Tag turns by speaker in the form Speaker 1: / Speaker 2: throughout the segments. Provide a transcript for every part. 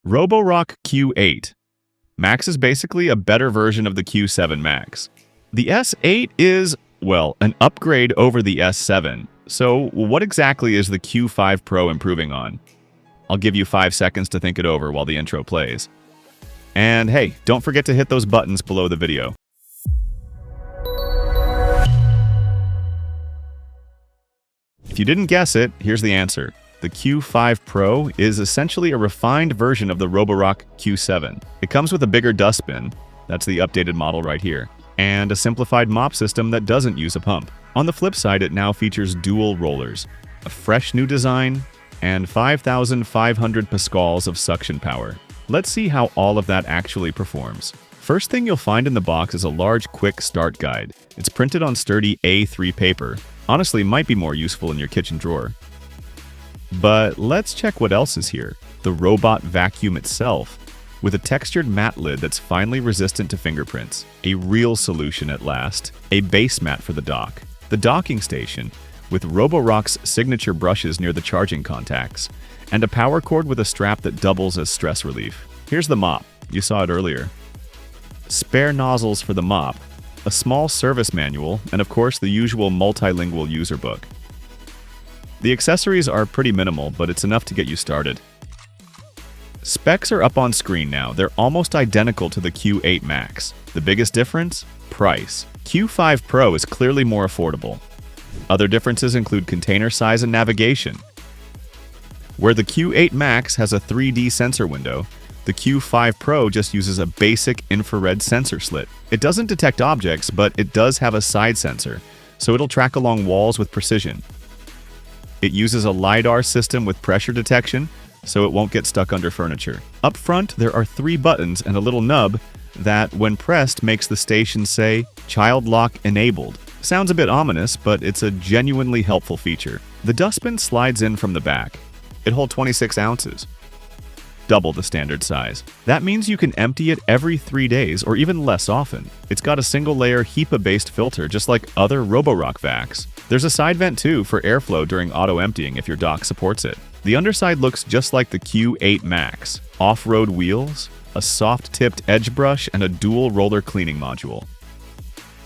Speaker 1: Roborock Q8. Max is basically a better version of the Q7 Max. The S8 is, well, an upgrade over the S7. So what exactly is the Q5 Pro improving on? I'll give you 5 seconds to think it over while the intro plays. And hey, don't forget to hit those buttons below the video. If you didn't guess it, here's the answer. The Q5 Pro is essentially a refined version of the Roborock Q7. It comes with a bigger dustbin, that's the updated model right here, and a simplified mop system that doesn't use a pump. On the flip side, it now features dual rollers, a fresh new design, and 5,500 pascals of suction power. Let's see how all of that actually performs. First thing you'll find in the box is a large quick start guide. It's printed on sturdy A3 paper. Honestly, might be more useful in your kitchen drawer. But let's check what else is here. The robot vacuum itself, with a textured matte lid that's finely resistant to fingerprints. A real solution at last. A base mat for the dock. The docking station, with Roborock's signature brushes near the charging contacts, and a power cord with a strap that doubles as stress relief. Here's the mop. You saw it earlier. Spare nozzles for the mop, a small service manual, and of course the usual multilingual user book. The accessories are pretty minimal, but it's enough to get you started. Specs are up on screen now. They're almost identical to the Q8 Max. The biggest difference? Price. Q5 Pro is clearly more affordable. Other differences include container size and navigation. Where the Q8 Max has a 3D sensor window, the Q5 Pro just uses a basic infrared sensor slit. It doesn't detect objects, but it does have a side sensor, so it'll track along walls with precision. It uses a LiDAR system with pressure detection, so it won't get stuck under furniture. Up front, there are 3 buttons and a little nub that, when pressed, makes the station say, "Child Lock Enabled." Sounds a bit ominous, but it's a genuinely helpful feature. The dustbin slides in from the back. It holds 26 ounces. Double the standard size. That means you can empty it every 3 days or even less often. It's got a single-layer HEPA-based filter just like other Roborock vacs. There's a side vent too for airflow during auto-emptying if your dock supports it. The underside looks just like the Q8 Max. Off-road wheels, a soft-tipped edge brush, and a dual roller cleaning module.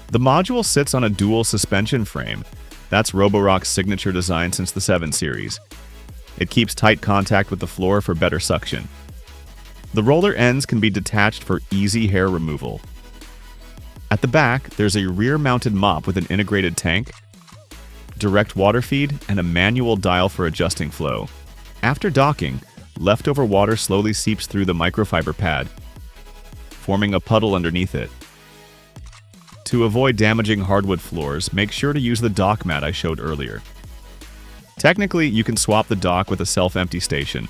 Speaker 1: The module sits on a dual suspension frame. That's Roborock's signature design since the 7 series. It keeps tight contact with the floor for better suction. The roller ends can be detached for easy hair removal. At the back, there's a rear-mounted mop with an integrated tank, direct water feed, and a manual dial for adjusting flow. After docking, leftover water slowly seeps through the microfiber pad, forming a puddle underneath it. To avoid damaging hardwood floors, make sure to use the dock mat I showed earlier. Technically, you can swap the dock with a self-empty station.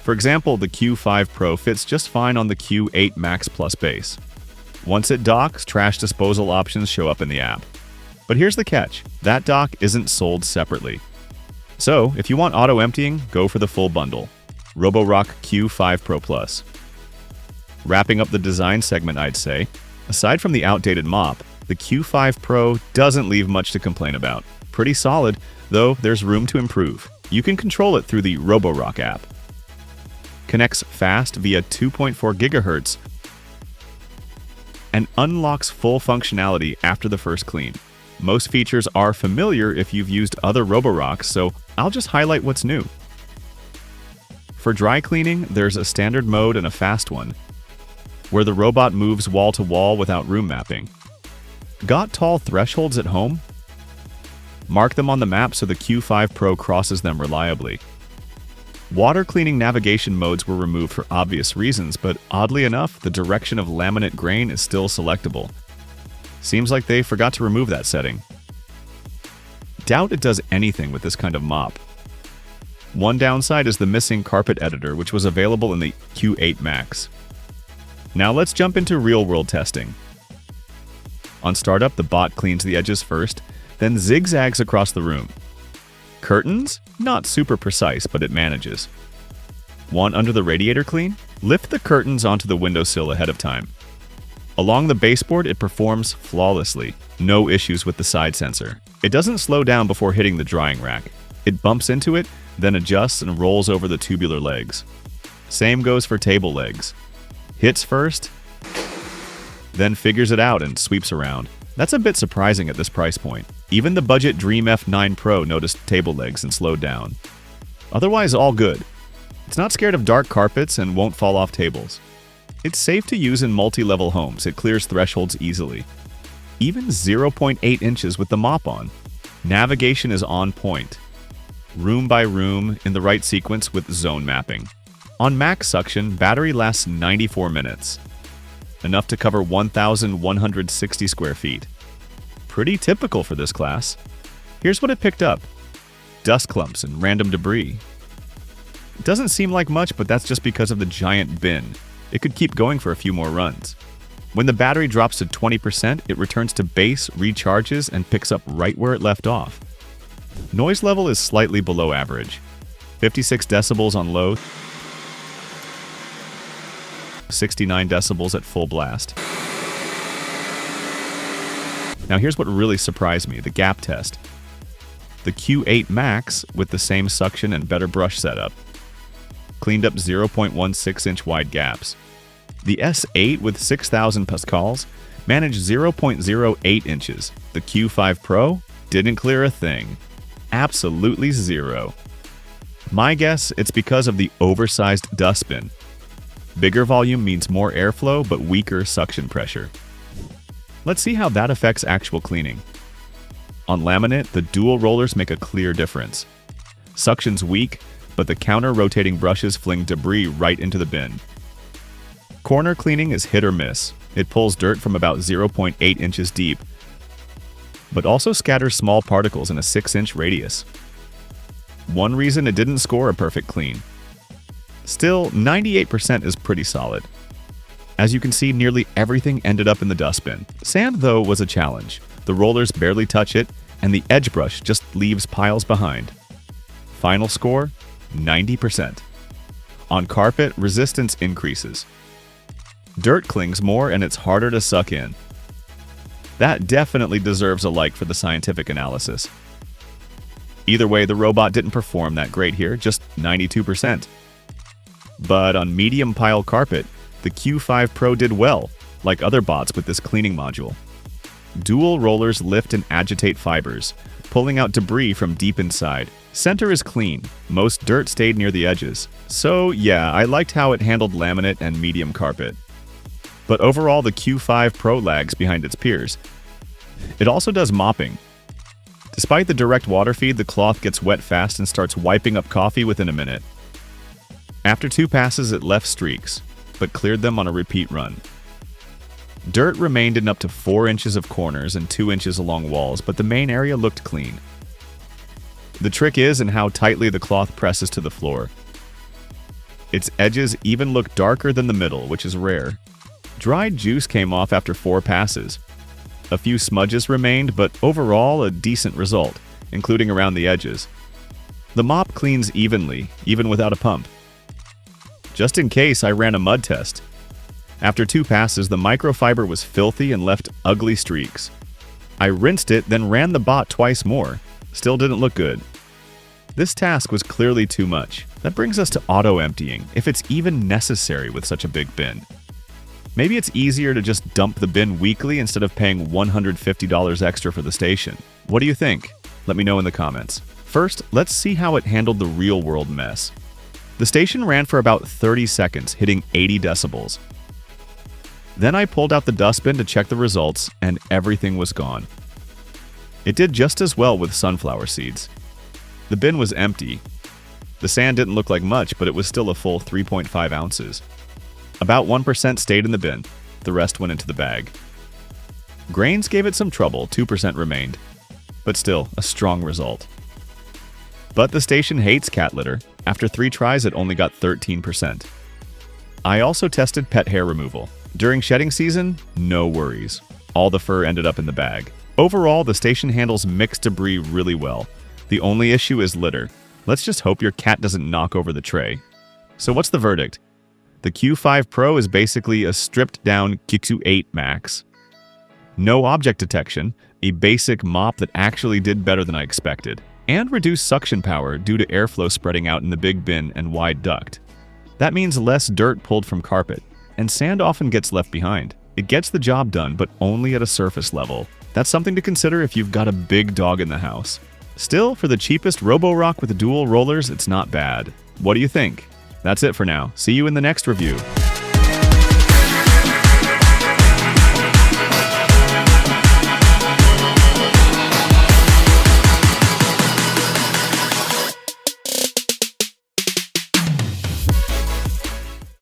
Speaker 1: For example, the Q5 Pro fits just fine on the Q8 Max Plus base. Once it docks, trash disposal options show up in the app. But here's the catch. That dock isn't sold separately. So, if you want auto-emptying, go for the full bundle. Roborock Q5 Pro Plus. Wrapping up the design segment, I'd say, aside from the outdated mop, the Q5 Pro doesn't leave much to complain about. Pretty solid, though there's room to improve. You can control it through the Roborock app. Connects fast via 2.4 GHz and unlocks full functionality after the first clean. Most features are familiar if you've used other Roborocks, so I'll just highlight what's new. For dry cleaning, there's a standard mode and a fast one, where the robot moves wall to wall without room mapping. Got tall thresholds at home? Mark them on the map so the Q5 Pro crosses them reliably. Water cleaning navigation modes were removed for obvious reasons, but oddly enough, the direction of laminate grain is still selectable. Seems like they forgot to remove that setting. Doubt it does anything with this kind of mop. One downside is the missing carpet editor, which was available in the Q8 Max. Now let's jump into real-world testing. On startup, the bot cleans the edges first, then zigzags across the room. Curtains? Not super precise, but it manages. Want under the radiator clean? Lift the curtains onto the windowsill ahead of time. Along the baseboard, it performs flawlessly. No issues with the side sensor. It doesn't slow down before hitting the drying rack. It bumps into it, then adjusts and rolls over the tubular legs. Same goes for table legs. Hits first, then figures it out and sweeps around. That's a bit surprising at this price point. Even the budget Dream F9 Pro noticed table legs and slowed down. Otherwise, all good. It's not scared of dark carpets and won't fall off tables. It's safe to use in multi-level homes. It clears thresholds easily. Even 0.8 inches with the mop on. Navigation is on point. Room by room in the right sequence with zone mapping. On max suction, battery lasts 94 minutes. Enough to cover 1,160 square feet. Pretty typical for this class. Here's what it picked up. Dust clumps and random debris. It doesn't seem like much, but that's just because of the giant bin. It could keep going for a few more runs. When the battery drops to 20%, it returns to base, recharges, and picks up right where it left off. Noise level is slightly below average. 56 decibels on low, 69 decibels at full blast. Now here's what really surprised me, the gap test. The Q8 Max, with the same suction and better brush setup, cleaned up 0.16-inch wide gaps. The S8 with 6,000 pascals managed 0.08 inches. The Q5 Pro didn't clear a thing. Absolutely zero. My guess, it's because of the oversized dustbin. Bigger volume means more airflow but weaker suction pressure. Let's see how that affects actual cleaning. On laminate, the dual rollers make a clear difference. Suction's weak, but the counter-rotating brushes fling debris right into the bin. Corner cleaning is hit or miss. It pulls dirt from about 0.8 inches deep, but also scatters small particles in a 6-inch radius. One reason it didn't score a perfect clean. Still, 98% is pretty solid. As you can see, nearly everything ended up in the dustbin. Sand, though, was a challenge. The rollers barely touch it, and the edge brush just leaves piles behind. Final score, 90%. On carpet, resistance increases. Dirt clings more and it's harder to suck in. That definitely deserves a like for the scientific analysis. Either way, the robot didn't perform that great here, just 92%. But on medium pile carpet, the Q5 Pro did well, like other bots with this cleaning module. Dual rollers lift and agitate fibers, pulling out debris from deep inside. Center is clean. Most dirt stayed near the edges. So yeah, I liked how it handled laminate and medium carpet. But overall, the Q5 Pro lags behind its peers. It also does mopping. Despite the direct water feed, the cloth gets wet fast and starts wiping up coffee within a minute. After 2 passes, it left streaks, but cleared them on a repeat run. Dirt remained in up to 4 inches of corners and 2 inches along walls, but the main area looked clean. The trick is in how tightly the cloth presses to the floor. Its edges even look darker than the middle, which is rare. Dried juice came off after 4 passes. A few smudges remained, but overall a decent result, including around the edges. The mop cleans evenly, even without a pump. Just in case, I ran a mud test. After 2 passes, the microfiber was filthy and left ugly streaks. I rinsed it, then ran the bot twice more. Still didn't look good. This task was clearly too much. That brings us to auto emptying, if it's even necessary with such a big bin. Maybe it's easier to just dump the bin weekly instead of paying $150 extra for the station. What do you think? Let me know in the comments. First, let's see how it handled the real-world mess. The station ran for about 30 seconds, hitting 80 decibels. Then I pulled out the dustbin to check the results, and everything was gone. It did just as well with sunflower seeds. The bin was empty. The sand didn't look like much, but it was still a full 3.5 ounces. About 1% stayed in the bin, the rest went into the bag. Grains gave it some trouble, 2% remained, but still a strong result. But the station hates cat litter. After 3 tries, it only got 13%. I also tested pet hair removal. During shedding season, no worries. All the fur ended up in the bag. Overall, the station handles mixed debris really well. The only issue is litter. Let's just hope your cat doesn't knock over the tray. So what's the verdict? The Q5 Pro is basically a stripped-down Q8 Max. No object detection, a basic mop that actually did better than I expected, and reduced suction power due to airflow spreading out in the big bin and wide duct. That means less dirt pulled from carpet, and sand often gets left behind. It gets the job done, but only at a surface level. That's something to consider if you've got a big dog in the house. Still, for the cheapest Roborock with dual rollers, it's not bad. What do you think? That's it for now. See you in the next review.